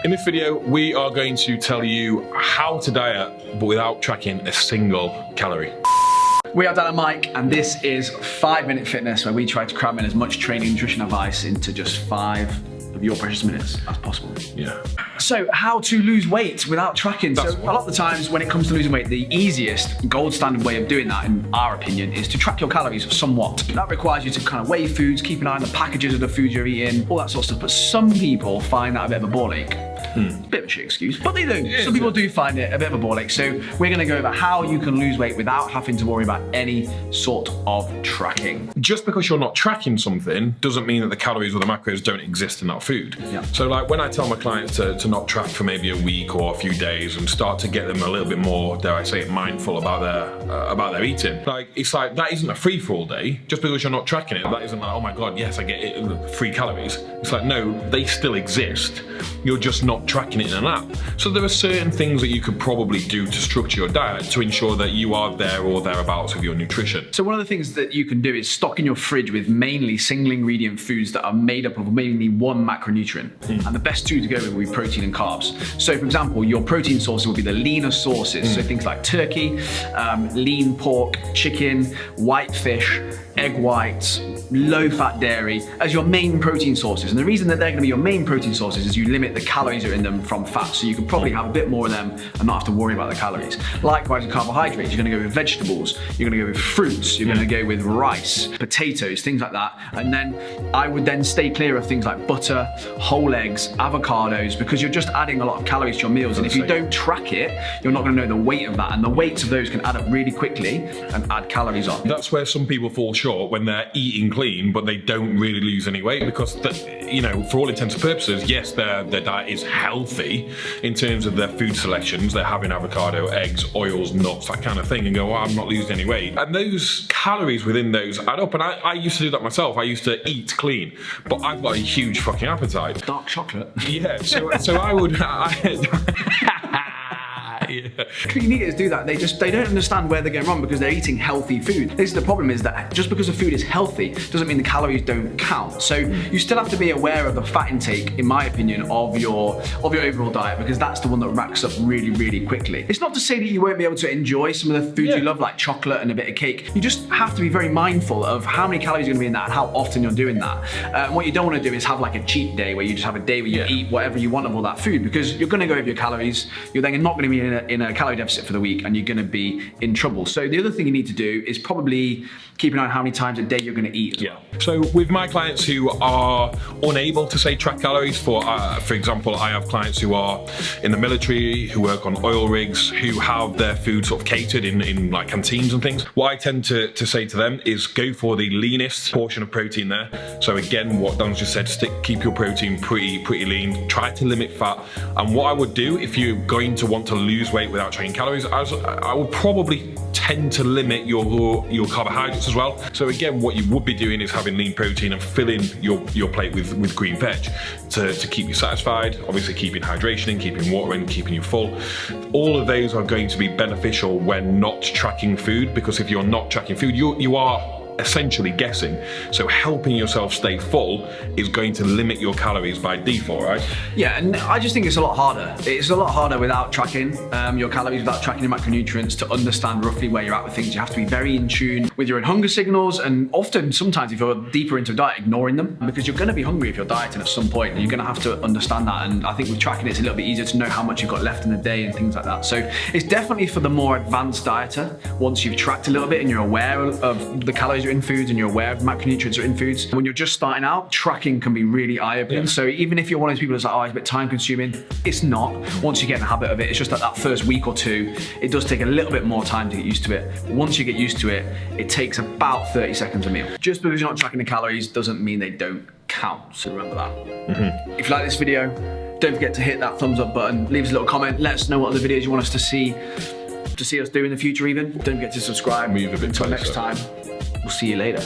In this video, we are going to tell you how to diet, but without tracking a single calorie. We are Dan and Mike, and this is 5 Minute Fitness, where we try to cram in as much training and nutrition advice into just 5 of your precious minutes as possible. Yeah. So, how to lose weight without tracking. A lot of the times when it comes to losing weight, the easiest gold standard way of doing that, in our opinion, is to track your calories somewhat. That requires you to kind of weigh foods, keep an eye on the packages of the food you're eating, all that sort of stuff. But some people find that a bit of a ball ache. Bit of a shit excuse, but they do. Some people do find it a bit of a ball ache. So we're going to go over how you can lose weight without having to worry about any sort of tracking. Just because you're not tracking something doesn't mean that the calories or the macros don't exist in that food. Yeah. So like when I tell my clients to not track for maybe a week or a few days and start to get them a little bit more, dare I say it, mindful about their eating. Like it's like that isn't a free for all day. Just because you're not tracking it, that isn't like, oh my god, yes, I get free calories. It's like, no, they still exist. You're just not tracking it in an app. So there are certain things that you could probably do to structure your diet to ensure that you are there or thereabouts with your nutrition. So one of the things that you can do is stock in your fridge with mainly single ingredient foods that are made up of mainly one macronutrient. And the best two to go with will be protein and carbs. So for example, your protein sources will be the leaner sources. So things like turkey, lean pork, chicken, white fish, egg whites, low-fat dairy as your main protein sources. And the reason that they're going to be your main protein sources is you limit the calories that are in them from fat. So you can probably have a bit more of them and not have to worry about the calories. Likewise with carbohydrates, you're going to go with vegetables, you're going to go with fruits, you're going to go with rice, potatoes, things like that. And then I would then stay clear of things like butter, whole eggs, avocados, because you're just adding a lot of calories to your meals. And if you don't track it, you're not going to know the weight of that. And the weights of those can add up really quickly and add calories on. That's where some people fall short when they're eating clean, but they don't really lose any weight because, you know, for all intents and purposes, yes, their diet is healthy in terms of their food selections. They're having avocado, eggs, oils, nuts, that kind of thing, and go, oh, I'm not losing any weight. And those calories within those add up. And I used to do that myself. I used to eat clean, but I've got a huge fucking appetite. Dark chocolate. Yeah, so I would... Yeah. Clean eaters do that. They don't understand where they're going wrong because they're eating healthy food. This is the problem, is that just because the food is healthy doesn't mean the calories don't count. So you still have to be aware of the fat intake, in my opinion, of your overall diet, because that's the one that racks up really, really quickly. It's not to say that you won't be able to enjoy some of the foods you love, like chocolate and a bit of cake. You just have to be very mindful of how many calories are going to be in that and how often you're doing that. What you don't want to do is have like a cheat day where you just have a day where you eat whatever you want of all that food, because you're going to go over your calories. You're then not going to be in a calorie deficit for the week, and you're going to be in trouble. So the other thing you need to do is probably keep an eye on how many times a day you're going to eat. Yeah. So with my clients who are unable to say track calories, for example, I have clients who are in the military, who work on oil rigs, who have their food sort of catered in like canteens and things. What I tend to say to them is go for the leanest portion of protein there. So again, what Dan's just said, keep your protein pretty lean, try to limit fat. And what I would do if you're going to want to lose weight without tracking calories, I would probably tend to limit your carbohydrates as well. So again, what you would be doing is having lean protein and filling your plate with green veg to keep you satisfied, obviously keeping hydration in, keeping water in, keeping you full. All of those are going to be beneficial when not tracking food, because if you're not tracking food, you are essentially guessing. So helping yourself stay full is going to limit your calories by default, right? Yeah, and I just think it's a lot harder. It's a lot harder without tracking your calories, without tracking your macronutrients, to understand roughly where you're at with things. You have to be very in tune with your own hunger signals, and often, sometimes if you're deeper into a diet, ignoring them, because you're going to be hungry if you're dieting at some point, and you're going to have to understand that. And I think with tracking, it's a little bit easier to know how much you've got left in the day and things like that. So it's definitely for the more advanced dieter. Once you've tracked a little bit and you're aware of the calories are in foods and you're aware of macronutrients are in foods. When you're just starting out, tracking can be really eye-opening. Yeah. So even if you're one of those people that's like, oh, it's a bit time consuming, it's not. Once you get in the habit of it, it's just that first week or two, it does take a little bit more time to get used to it. Once you get used to it, it takes about 30 seconds a meal. Just because you're not tracking the calories doesn't mean they don't count. So remember that. If you like this video, don't forget to hit that thumbs up button, leave us a little comment, let us know what other videos you want us to see us do in the future even. Don't forget to subscribe. Move a bit Until next time. We'll see you later.